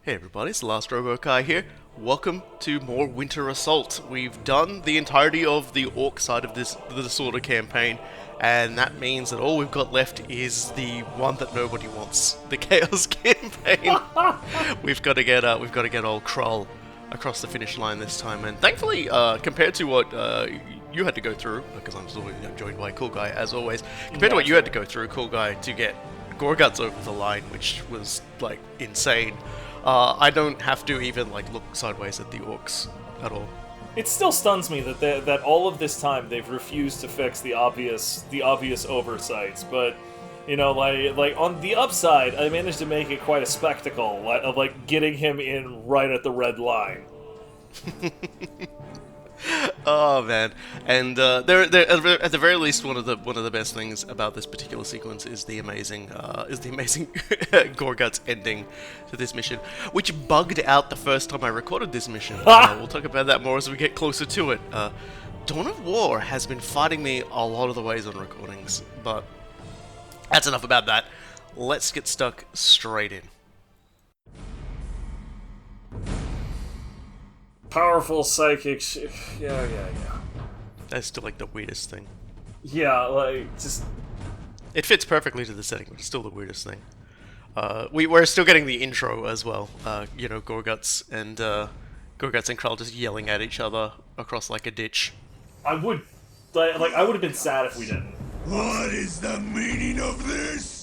Hey everybody, it's the Last Robokai here. Welcome to more Winter Assault. We've done the entirety of the Orc side of the Disorder campaign, and that means that all we've got left is the one that nobody wants, the Chaos campaign. we've got to get old Crull across the finish line this time, and thankfully, compared to what you had to go through, because I'm still joined by Cool Guy as always, compared to what you had to go through, Cool Guy, to get Gorgutz over the line, which was like insane. I don't have to even like look sideways at the orcs at all. It still stuns me that all of this time they've refused to fix the obvious oversights. But you know, like on the upside, I managed to make it quite a spectacle of like getting him in right at the red line. Oh man, and at the very least, one of the best things about this particular sequence is the amazing Gorgutz ending to this mission, which bugged out the first time I recorded this mission. We'll talk about that more as we get closer to it. Dawn of War has been fighting me a lot of the ways on recordings, but that's enough about that. Let's get stuck straight in. Powerful psychic yeah. That's still like the weirdest thing. Yeah, like, just... It fits perfectly to the setting, but it's still the weirdest thing. We're still getting the intro as well. You know, Gorgutz and Krull just yelling at each other across like a ditch. I would have been sad if we didn't. What is the meaning of this?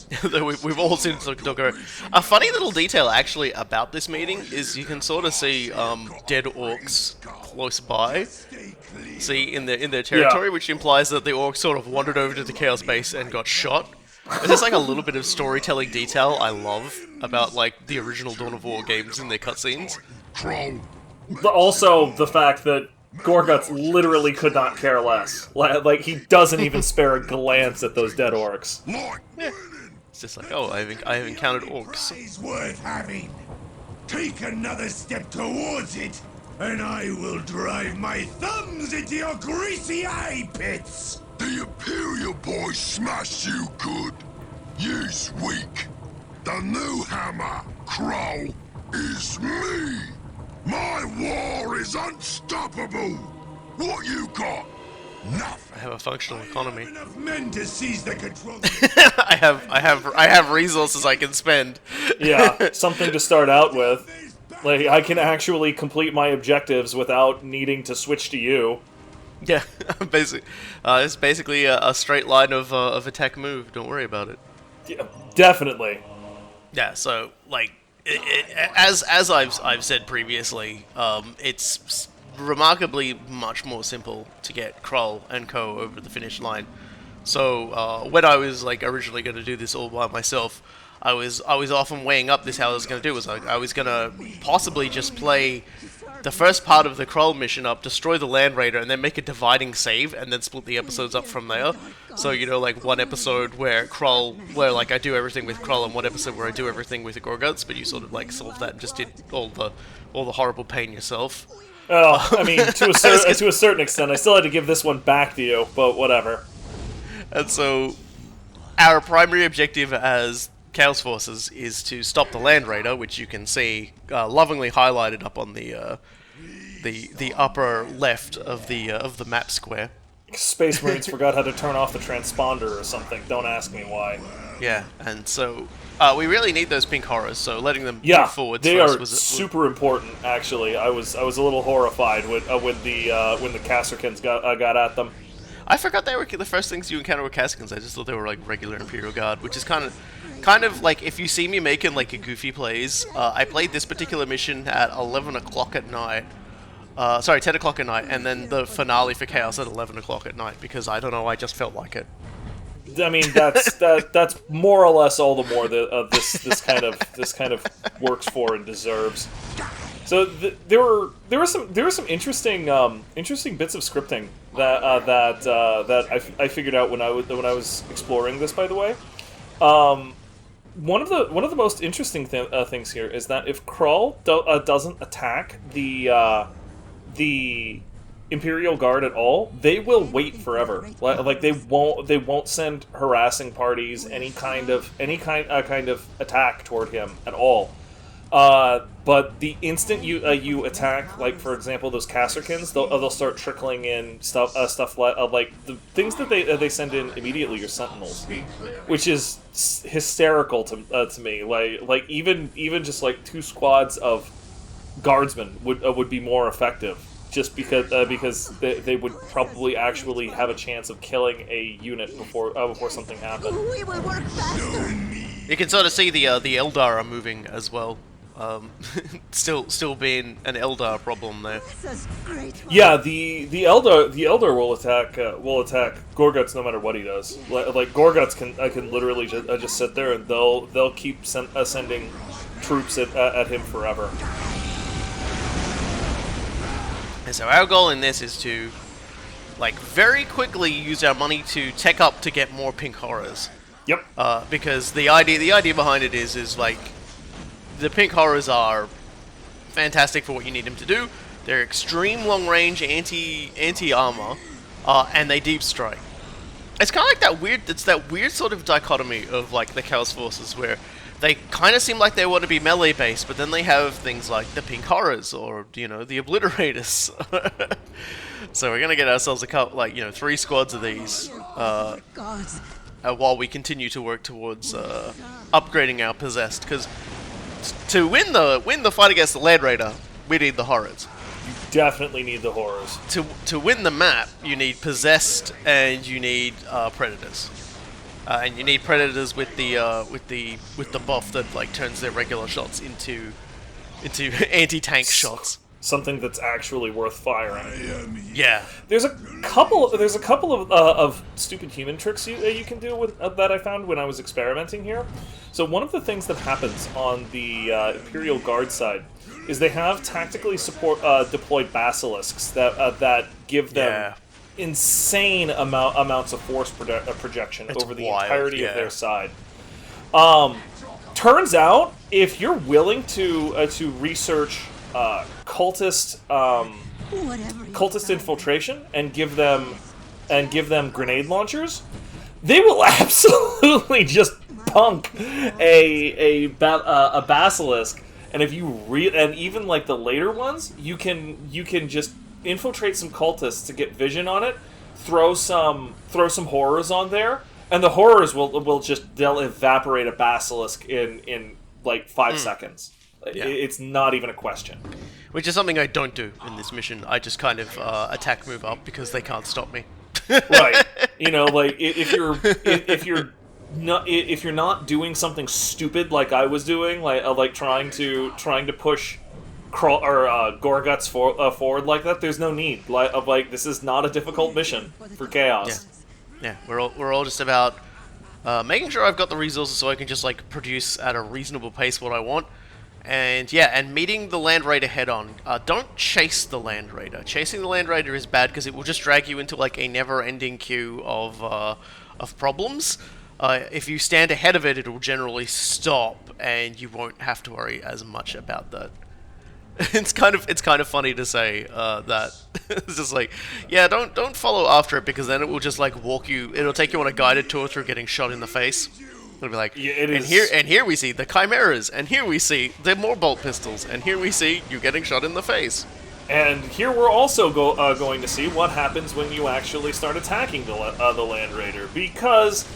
We've all seen Doggo. A funny little detail actually about this meeting is you can sort of see dead orcs close by. See in their territory, which implies that the orcs sort of wandered over to the Chaos base and got shot. There's like a little bit of storytelling detail I love about like the original Dawn of War games in their cutscenes. But also the fact that Gorgutz literally could not care less. Like he doesn't even spare a glance at those dead orcs. Yeah. It's just like, oh, I've encountered orcs. Is worth having. Take another step towards it, and I will drive my thumbs into your greasy eye pits. The Imperial boy smashed you good. You's weak. The new hammer, Crull, is me. My war is unstoppable. What you got? Nothing. I have a functional economy. Enough men to seize the control. I have resources I can spend. Yeah, something to start out with. Like I can actually complete my objectives without needing to switch to you. Yeah, basically, it's basically a straight line of attack move. Don't worry about it. Yeah, definitely. Yeah, so like as I've said previously, it's remarkably much more simple to get Krull and co over the finish line. So when I was like originally going to do this all by myself, I was often weighing up this how I was going to do. I was going to possibly just play the first part of the Krull mission up, destroy the Land Raider, and then make a dividing save, and then split the episodes up from there. So, you know, like one episode where like I do everything with Krull, and one episode where I do everything with the Gorgutz, but you sort of like solve that and just did all the horrible pain yourself. Oh, I mean, to a certain extent, I still had to give this one back to you, but whatever. And so, our primary objective as Chaos Forces is to stop the Land Raider, which you can see lovingly highlighted up on the upper left of the map square. Space Marines forgot how to turn off the transponder or something. Don't ask me why. Yeah, and so we really need those pink horrors. So letting them move forwards they first are was super important. Actually, I was a little horrified when the Kasrkins got at them. I forgot they were the first things you encounter with Kasrkins. I just thought they were like regular Imperial Guard, which is kind of like if you see me making like a goofy plays. I played this particular mission at 11 o'clock at night. 10 o'clock at night, and then the finale for Chaos at 11 o'clock at night, because I don't know, I just felt like it. I mean, that's more or less all the more that this kind of works for and deserves. So there were some interesting bits of scripting that I figured out when I was exploring this. By the way, one of the most interesting things here is that if Krull doesn't attack the Imperial Guard at all, they will wait forever. Like they won't send harassing parties, any kind of attack toward him at all. But the instant you attack, like for example those Kasserkins, they'll start trickling in stuff like the things that they send in immediately are Sentinels, which is hysterical to me. Like even just like 2 squads of Guardsmen would be more effective, just because they would probably actually have a chance of killing a unit before something happened. We will work faster. You can sort of see the Eldar are moving as well. Still being an Eldar problem there. This is great. Yeah, the Eldar will attack Gorgutz no matter what he does. Like Gorgutz can literally just sit there and they'll keep sending troops at him forever. And so our goal in this is to, like, very quickly use our money to tech up to get more pink horrors. Yep. Because the idea behind it is like, the pink horrors are fantastic for what you need them to do. They're extreme long range anti armor, and they deep strike. It's kind of like that weird sort of dichotomy of like the Chaos Forces where they kind of seem like they want to be melee based, but then they have things like the pink horrors or the obliterators. So we're gonna get ourselves a couple, 3 squads of these. Gods. While we continue to work towards upgrading our possessed, because to win the fight against the Land Raider, we need the horrors. You definitely need the horrors. To win the map, you need possessed and you need predators, and you need predators with the buff that like turns their regular shots into anti-tank shots. Something that's actually worth firing. Yeah. There's a couple of stupid human tricks you can do with that I found when I was experimenting here. So one of the things that happens on the Imperial Guard side is they have tactically deployed basilisks that give them insane amounts of force projection over the entirety of their side. Turns out, if you're willing to research cultist infiltration and give them grenade launchers, they will absolutely just punk a basilisk. And if you and even like the later ones, you can just infiltrate some cultists to get vision on it, throw some horrors on there, and the horrors they'll evaporate a basilisk in like 5 seconds. Yeah. It's not even a question. Which is something I don't do in this mission. I just kind of attack move up because they can't stop me. Right. Like if you're not doing something stupid like I was doing, like trying to push Gorgutz forward like that, there's no need. This is not a difficult mission for Chaos. Yeah. We're all just about making sure I've got the resources so I can just like produce at a reasonable pace what I want. And meeting the Land Raider head on. Don't chase the Land Raider. Chasing the Land Raider is bad because it will just drag you into like a never-ending queue of problems. If you stand ahead of it, it will generally stop, and you won't have to worry as much about that. It's kind of funny to say that. It's just like, don't follow after it because then it will just like walk you. It'll take you on a guided tour through getting shot in the face. It'll be like, here we see the chimeras, and here we see the more bolt pistols, and here we see you getting shot in the face. And here we're also going to see what happens when you actually start attacking the Land Raider, because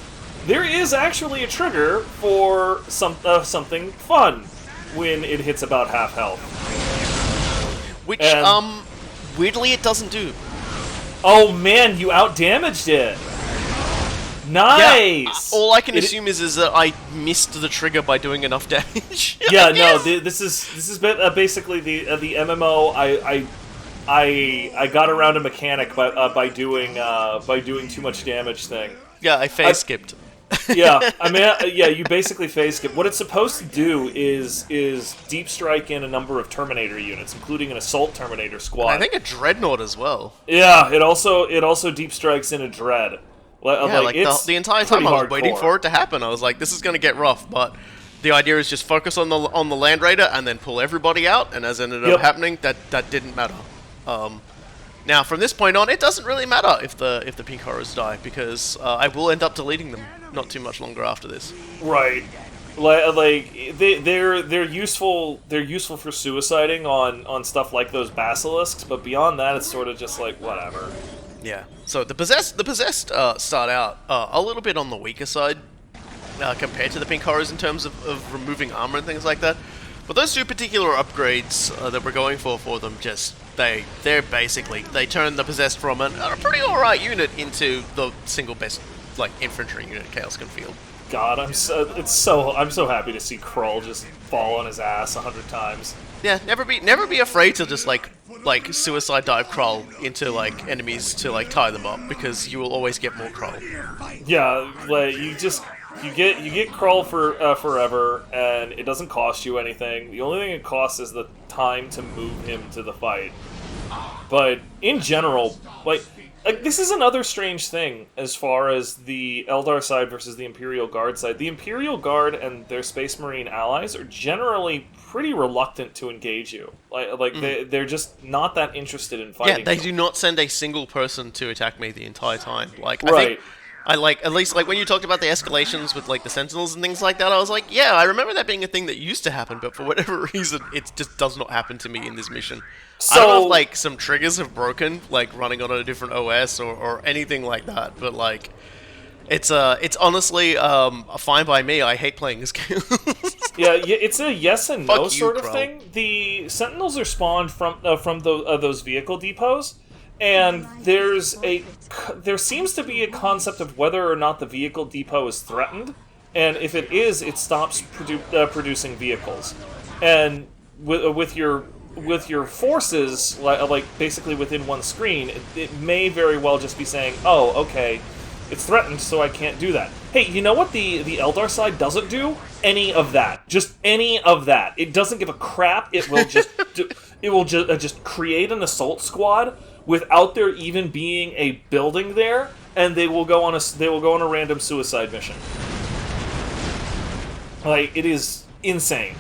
there is actually a trigger for something fun when it hits about half health. Which, weirdly it doesn't do. Oh man, you out-damaged it! Nice! Yeah, all I can assume is that I missed the trigger by doing enough damage. Yeah, no, this is basically the MMO. I got around a mechanic by doing too much damage thing. Yeah, I phase skipped. You basically phase skip. What it's supposed to do is deep strike in a number of Terminator units, including an assault Terminator squad. And I think a Dreadnought as well. Yeah, it also deep strikes in a Dread. The entire time I was waiting for it to happen. I was like, this is going to get rough, but the idea is just focus on the Land Raider and then pull everybody out, and as ended up happening, that didn't matter. Now, from this point on, it doesn't really matter if the pink horrors die, because I will end up deleting them not too much longer after this. Right. They're useful. They're useful for suiciding on stuff like those basilisks, but beyond that, it's sort of just like whatever. Yeah. So the possessed start out a little bit on the weaker side compared to the pink horrors in terms of removing armor and things like that. But those two particular upgrades that we're going for them, just they're basically they turn the possessed from a pretty alright unit into the single best like infantry unit Chaos can field. God, I'm so happy to see Crull just fall on his ass 100 times. Yeah, never be afraid to just like suicide dive Crull into like enemies to like tie them up, because you will always get more Crull. Yeah, like you get Crull for forever, and it doesn't cost you anything. The only thing it costs is the time to move him to the fight. But in general, like this is another strange thing as far as the Eldar side versus the Imperial Guard side. The Imperial Guard and their Space Marine allies are generally pretty reluctant to engage you. They're just not that interested in fighting. Yeah, they do not send a single person to attack me the entire time. Like, right. I think at least like when you talked about the escalations with like the Sentinels and things like that, I was like, yeah, I remember that being a thing that used to happen, but for whatever reason, it just does not happen to me in this mission. I don't know if like some triggers have broken, like running on a different OS or anything like that, but like it's honestly fine by me. I hate playing this game. Yeah, it's a yes and no sort of Crull. thing. The Sentinels are spawned from those vehicle depots, and there seems to be a concept of whether or not the vehicle depot is threatened, and if it is, it stops producing vehicles. And with your forces, like basically within one screen, it may very well just be saying, "Oh, okay, it's threatened, so I can't do that." Hey, you know what the Eldar side doesn't do? Any of that. Just any of that. It doesn't give a crap. It will just just create an assault squad without there even being a building there, and they will go on a random suicide mission. Like, it is insane.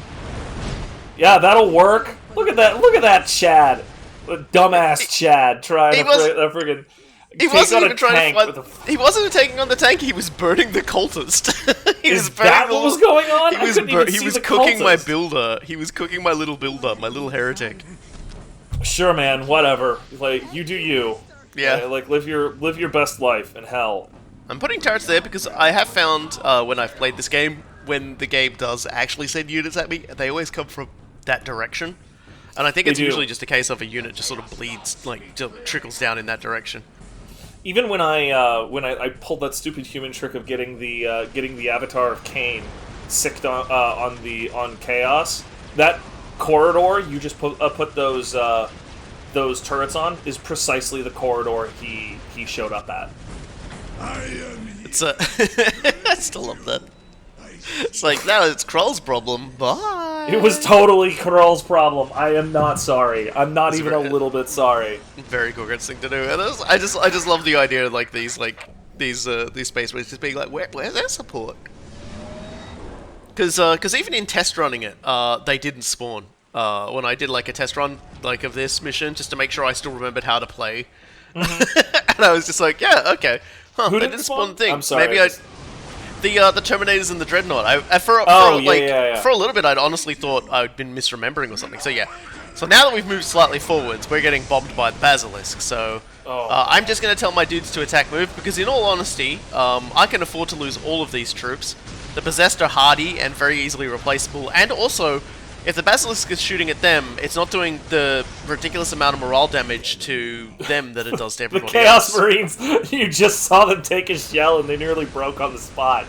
Yeah, that'll work. Look at that Chad. Dumbass Chad trying to friggin' He wasn't even trying to fight. He wasn't taking on the tank. He was burning the cultist. Is that what was going on? He was cooking my builder. He was cooking my little builder, my little heretic. Sure, man. Whatever. Like, you do you. Yeah. Like, live your best life in hell. I'm putting turrets there because I have found when I've played this game, when the game does actually send units at me, they always come from that direction. And I think it's usually just a case of a unit just sort of bleeds, like, just trickles down in that direction. Even when I pulled that stupid human trick of getting the avatar of Cain sicked on Chaos, that corridor you just put those turrets on is precisely the corridor he showed up at. It's I still love that. It's like, now it's Krull's problem. Bye. It was totally Krull's problem. I am not sorry. I'm not even a little bit sorry. Very Gorgutz thing to do. And I just love the idea of like these space races just being like, where's their support? Because even in test running it, they didn't spawn. When I did like a test run like of this mission, just to make sure I still remembered how to play, and I was just like, yeah, okay, Who they didn't spawn thing. I'm sorry. Maybe the Terminators and the Dreadnought. For a little bit, I'd honestly thought I'd been misremembering or something. So yeah. So now that we've moved slightly forwards, we're getting bombed by the Basilisk. So I'm just going to tell my dudes to attack move, because in all honesty, I can afford to lose all of these troops. The Possessed are hardy and very easily replaceable, and also, if the Basilisk is shooting at them, it's not doing the ridiculous amount of morale damage to them that it does to everybody The Chaos else. Marines, you just saw them take a shell and they nearly broke on the spot.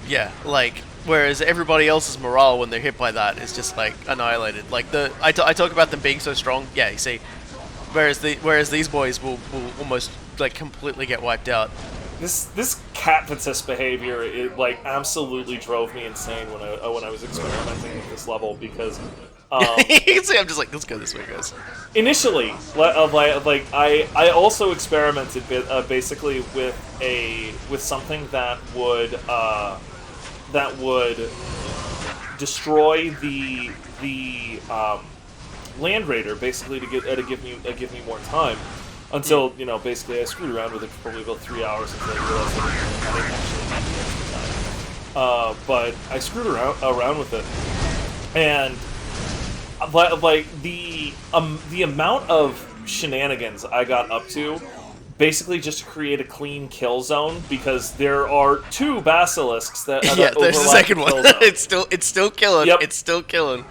Yeah, like, whereas everybody else's morale when they're hit by that is just, like, annihilated. Like, I talk about them being so strong, yeah, you see, whereas these boys will almost, like, completely get wiped out. This cat-possessed behavior, it like absolutely drove me insane when I was experimenting with this level, because you can see I'm just like, let's go this way, guys. Initially, I also experimented basically with something that would destroy the Land Raider, basically to give me more time. Until, you know, basically I screwed around with it for probably about 3 hours until I realized that I didn't actually have the extra time. but I screwed around with it, and like the amount of shenanigans I got up to, basically just to create a clean kill zone, because there are 2 basilisks that yeah, there's the second the one. kill zone. it's still killing. Yep. It's still killing.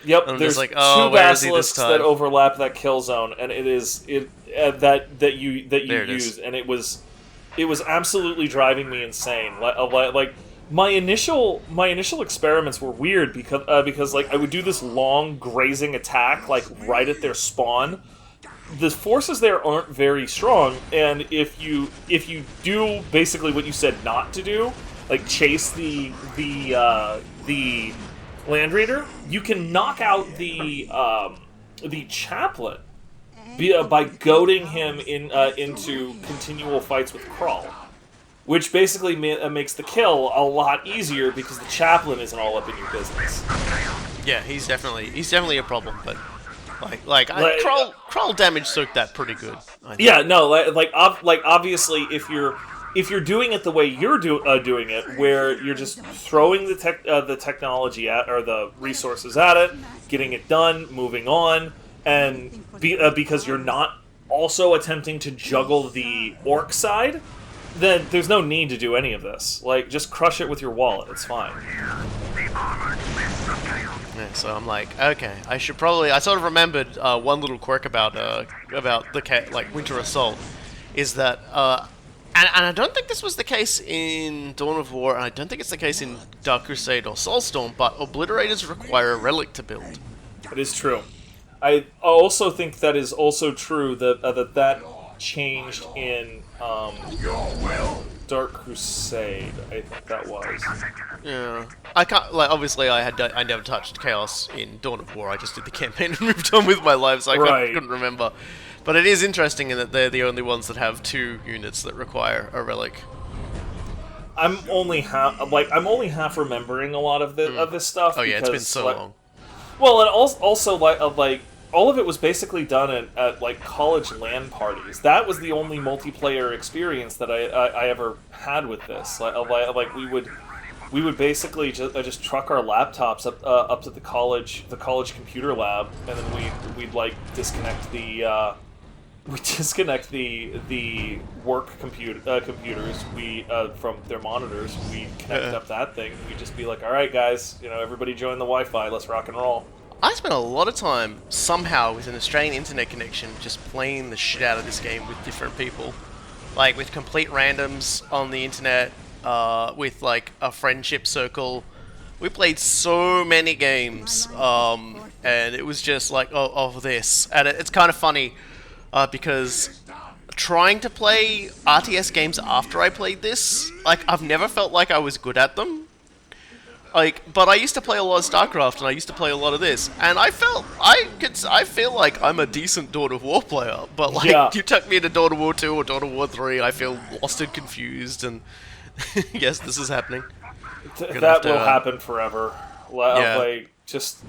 Yep, I'm there's just like, oh, 2 where is he this basilisks time? that overlap that kill zone, and that you There it is. use, and it was absolutely driving me insane. Like my initial experiments were weird because like I would do this long grazing attack like right at their spawn. The forces there aren't very strong, and if you do basically what you said not to do, like chase the Land Raider, you can knock out the chaplain by goading him into continual fights with Crull, which basically makes the kill a lot easier because the chaplain isn't all up in your business. Yeah, he's definitely a problem, but Crull damage soaked that pretty good. I think. Yeah, no, like obviously if you're doing it the way you're doing it, where you're just throwing the technology at or the resources at it, getting it done, moving on, and because you're not also attempting to juggle the orc side, then there's no need to do any of this. Like, just crush it with your wallet. It's fine. Yeah, so I'm like, okay, I should probably. I sort of remembered one little quirk about the Winter Assault, is that and I don't think this was the case in Dawn of War, and I don't think it's the case in Dark Crusade or Soulstorm, but Obliterators require a relic to build. It is true. I also think that is also true that changed in Dark Crusade. I think that was. Yeah, I can't. Like, obviously, I never touched Chaos in Dawn of War. I just did the campaign and moved on with my life, so I couldn't remember. But it is interesting in that they're the only ones that have 2 units that require a relic. I'm only half remembering a lot of this stuff. Oh yeah, it's been because, so long. Well, and also like all of it was basically done at like college LAN parties. That was the only multiplayer experience that I ever had with this. Like we would basically just truck our laptops up to the college computer lab, and then we'd like disconnect the work computers from their monitors. We connect up that thing. We'd just be like, all right, guys, everybody join the Wi-Fi. Let's rock and roll. I spent a lot of time somehow with an Australian internet connection just playing the shit out of this game with different people, like with complete randoms on the internet, with like a friendship circle. We played so many games, and it was just like this, and it's kind of funny. Because trying to play RTS games after I played this, like, I've never felt like I was good at them. Like, but I used to play a lot of StarCraft, and I used to play a lot of this, and I feel like I'm a decent Dawn of War player, but like, yeah. You tuck me into Dawn of War 2 or Dawn of War 3, I feel lost and confused, and yes, this is happening. That will happen forever. Yeah. Like, just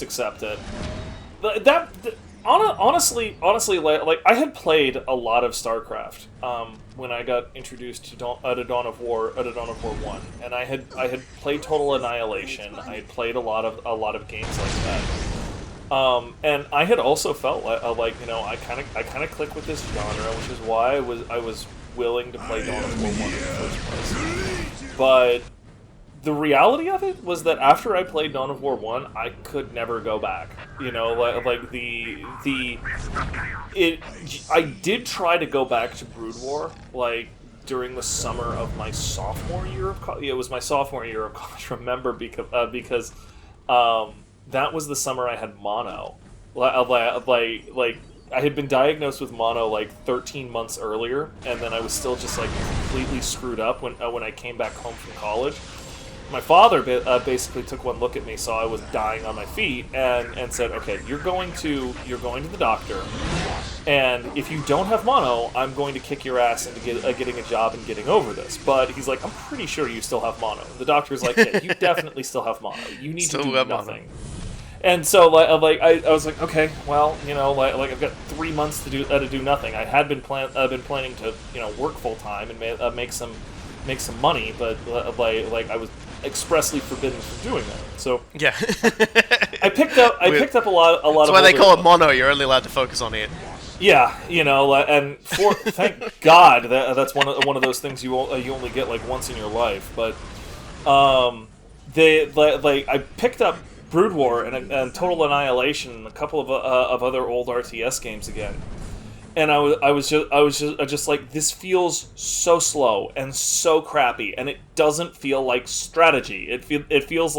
accept it. Honestly, like I had played a lot of StarCraft when I got introduced to Dawn of War 1, and I had played Total Annihilation. I had played a lot of games like that, and I had also felt like I kind of click with this genre, which is why I was willing to play Dawn of War 1 in the first place. But the reality of it was that after I played Dawn of War 1, I could never go back. I did try to go back to Brood War, like, during the summer of my sophomore year of college. It was my sophomore year of college, remember, because that was the summer I had mono. Like, I had been diagnosed with mono, like, 13 months earlier, and then I was still just, like, completely screwed up when I came back home from college. My father basically took one look at me, saw I was dying on my feet, and said, "Okay, you're going to the doctor, and if you don't have mono, I'm going to kick your ass into getting a job and getting over this." But he's like, "I'm pretty sure you still have mono." The doctor's like, "Yeah, you definitely still have mono. You need to do nothing." Mono. And so, I was like, okay, well, I've got 3 months to do nothing. I had been planning to, work full time and make some make some money, but like I was expressly forbidden from doing that. So Yeah. I picked up a lot That's of why they older- call it mono. You're only allowed to focus on it. Yeah, you know, and for thank God that's one of those things you only get like once in your life. But I picked up Brood War and Total Annihilation and a couple of other old RTS games again, and I was just like, this feels so slow and so crappy, and it doesn't feel like strategy. It feels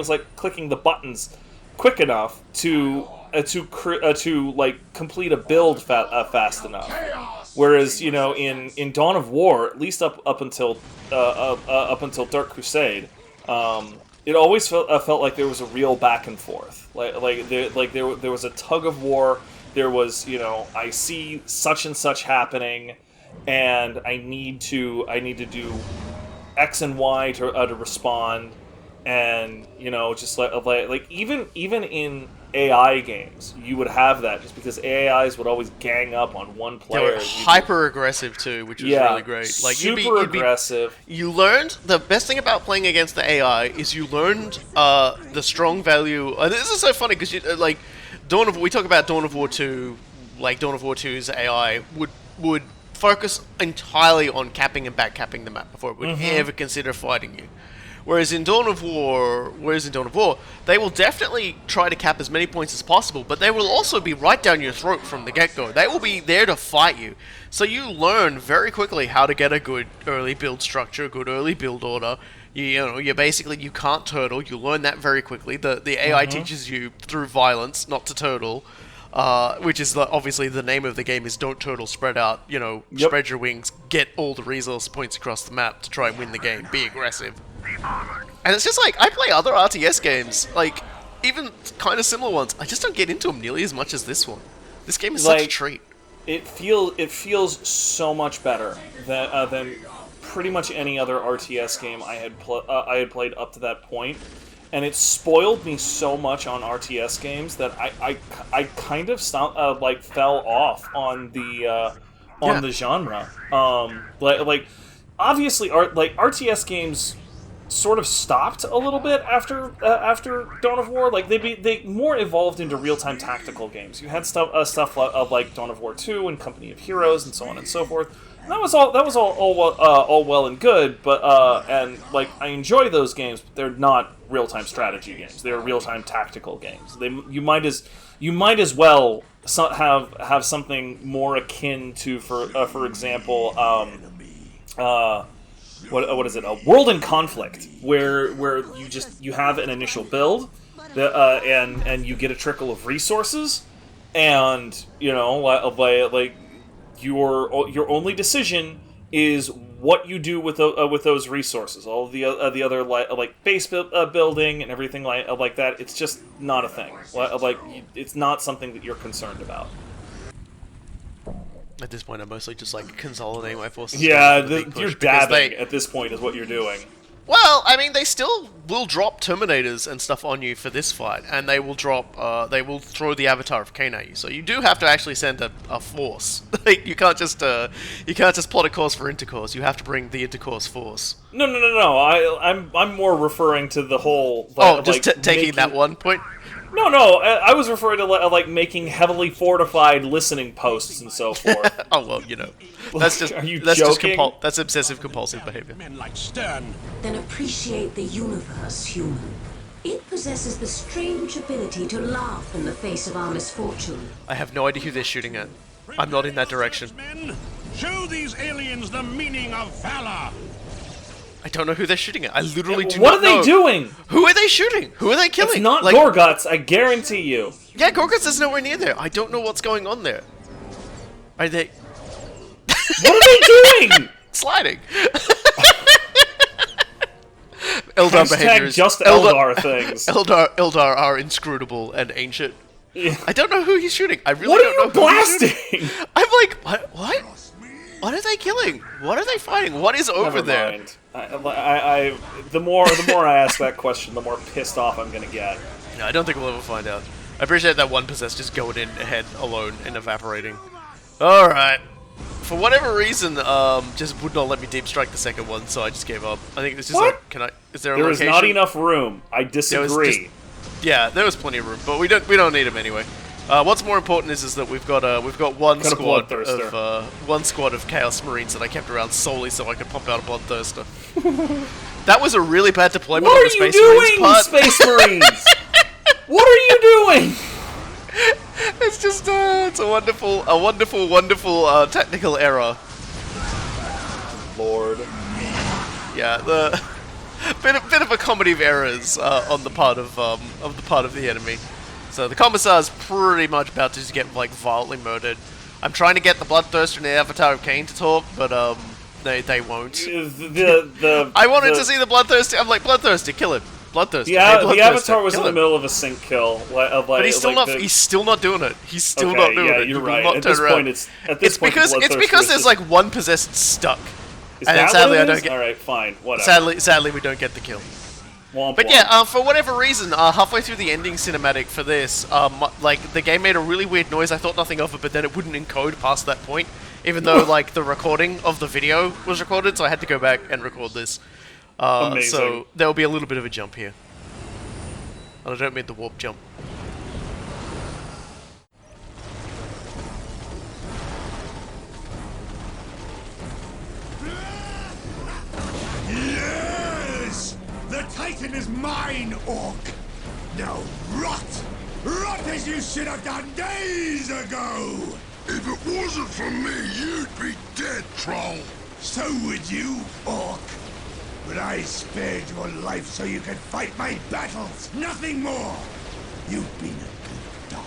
like clicking the buttons quick enough to like complete a build fast enough. Whereas, you know, in Dawn of War, at least up until Dark Crusade, it always felt like there was a real back and forth. There was a tug of war. There was, you know, I see such and such happening, and I need to do X and Y to respond. And, you know, just like even in AI games, you would have that just because AIs would always gang up on one They player. were hyper aggressive too, which was really great. Like super aggressive. You learned the best thing about playing against the AI is you learned the strong value. And this is so funny because like we talk about Dawn of War 2, like Dawn of War 2's AI would focus entirely on capping and backcapping the map before it would ever consider fighting you. Whereas in Dawn of War, they will definitely try to cap as many points as possible, but they will also be right down your throat from the get-go. They will be there to fight you. So you learn very quickly how to get a good early build structure, a good early build order. You can't turtle. You learn that very quickly. The AI teaches you through violence not to turtle, which is obviously the name of the game is don't turtle, spread out. You know, spread your wings, get all the resource points across the map to try and win the game. Be aggressive. And it's just like, I play other RTS games, like, even kind of similar ones. I just don't get into them nearly as much as this one. This game is such a treat. It feels so much better than pretty much any other RTS game I had played up to that point. And it spoiled me so much on RTS games that I kind of fell off on the genre. Obviously, RTS games sort of stopped a little bit after Dawn of War. Like they more evolved into real-time tactical games. You had stuff like Dawn of War 2 and Company of Heroes and so on and so forth. And that was all well and good, but and like I enjoy those games, but they're not real-time strategy games. They're real-time tactical games. You might as well have something more akin to, for example, what is it? A World in Conflict, where you have an initial build, and you get a trickle of resources, and you know, like your only decision is what you do with those resources. All of the other like base building and everything like that. It's just not a thing. Like it's not something that you're concerned about. At this point, I'm mostly just like consolidating my forces. Yeah, you're dabbing at this point is what you're doing. Well, I mean, they still will drop Terminators and stuff on you for this fight, and they will drop. They will throw the Avatar of Cain at you. So you do have to actually send a force. Like, you can't just plot a course for intercourse. You have to bring the intercourse force. No. I'm more referring to the whole. Taking that one point. No, I was referring to like making heavily fortified listening posts and so forth. Oh well, you know, that's just Are you that's joking? That's obsessive compulsive behavior. Men like Stern. Then appreciate the universe, human. It possesses the strange ability to laugh in the face of our misfortune. I have no idea who they're shooting at. I'm not in that direction. Men, show these aliens the meaning of valor. I don't know who they're shooting at. I literally do What not know. are they doing? Who are they shooting? Who are they killing? It's not like, Gorgutz, I guarantee you. Yeah, Gorgutz is nowhere near there. I don't know what's going on there. Are they... What are they doing? Sliding. Eldar behavior is... just Eldar things. Eldar are inscrutable and ancient. Yeah. I don't know who he's shooting. I really What are don't you know who he's blasting? shooting. I'm like, what? What are they killing? What are they fighting? What is over Never there? mind. The more I ask that question, the more pissed off I'm gonna get. No, I don't think we'll ever find out. I appreciate that one possessed just going in ahead alone and evaporating. Alright. for whatever reason, just would not let me deep strike the second one, so I just gave up. I think it's just What? like, is there a There is location? not enough room. I There was disagree. yeah, there was plenty of room, but we don't need them anyway. What's more important is that we've got one Got a squad bloodthirster. of Chaos Marines that I kept around solely so I could pump out a bloodthirster. That was a really bad deployment What on are the Space you Marines doing, part. Space Marines? What are you doing? It's just it's a wonderful technical error. Lord. Yeah, the bit of a comedy of errors on the part of the enemy. So the Commissar's pretty much about to just get like violently murdered. I'm trying to get the Bloodthirster and the Avatar of Cain to talk, but they won't. I wanted to see the Bloodthirster. I'm like, Bloodthirster, kill him. Bloodthirster. Yeah, hey, the Avatar was in kill the him. middle of a sync kill. But he's still not doing it. He's still not doing yeah, it. you're He will right. not At turn this around. point, it's because Bloodthirster there's is like one possessed stuck. Is And that sadly, what it I don't is? get. All right, fine, whatever. Sadly, we don't get the kill. Womp But womp. yeah, for whatever reason, halfway through the ending cinematic for this, like the game made a really weird noise. I thought nothing of it, but then it wouldn't encode past that point, even though like the recording of the video was recorded. So I had to go back and record this. Amazing. So there will be a little bit of a jump here, and I don't mean the warp jump. Yes! The Titan is mine, Orc! Now rot! Rot as you should have done days ago! If it wasn't for me, you'd be dead, Troll! So would you, Orc. But I spared your life so you could fight my battles, nothing more! You've been a good dog.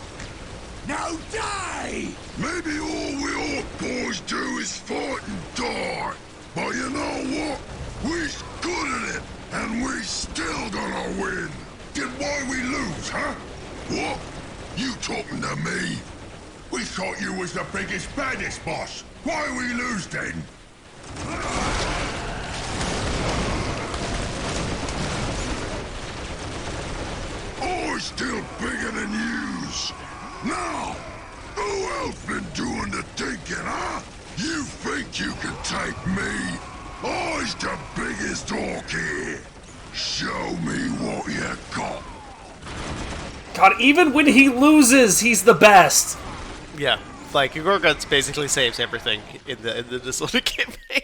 Now die! Maybe all we Orc boys do is fight and die. But you know what? We's good at it, and we still gonna win. Then why we lose, huh? What? You talking to me? We thought you was the biggest, baddest boss. Why we lose then? I'm still bigger than yous. Now, who else been doing the thinking, huh? You think you can take me? I's the biggest orc here. Show me what you got. God, even when he loses, he's the best. Yeah, like Gorgutz basically saves everything in the Disorder campaign.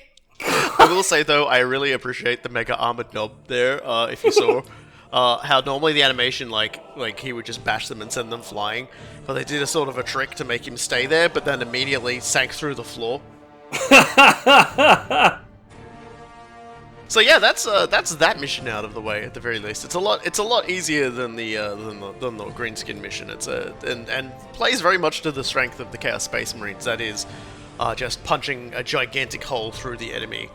I will say though, I really appreciate the mega armored knob there. If you saw how normally the animation like he would just bash them and send them flying, but they did a sort of a trick to make him stay there, but then immediately sank through the floor. So yeah, that's that mission out of the way at the very least. It's a lot easier than the Greenskin mission. And plays very much to the strength of the Chaos Space Marines. That is, just punching a gigantic hole through the enemy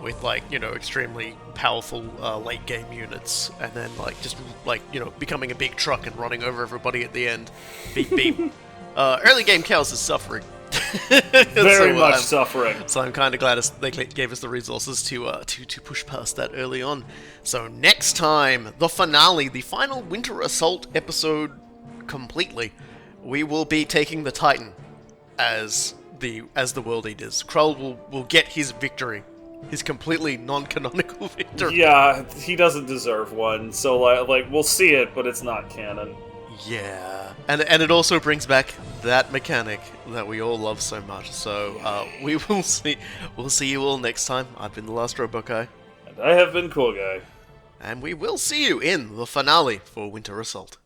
with extremely powerful late game units, and then becoming a big truck and running over everybody at the end. Beep beep. Early game Chaos is suffering. Very much suffering. So I'm kind of glad they gave us the resources to push past that early on. So next time, the finale, the final Winter Assault episode completely, we will be taking the Titan as the World Eaters. Krull will get his victory, his completely non-canonical victory. Yeah, he doesn't deserve one. So like we'll see it, but it's not canon. Yeah, and it also brings back that mechanic that we all love so much. So we will see. We'll see you all next time. I've been the Last Robot Guy, And I have been Cool Guy. and we will see you in the finale for Winter Assault.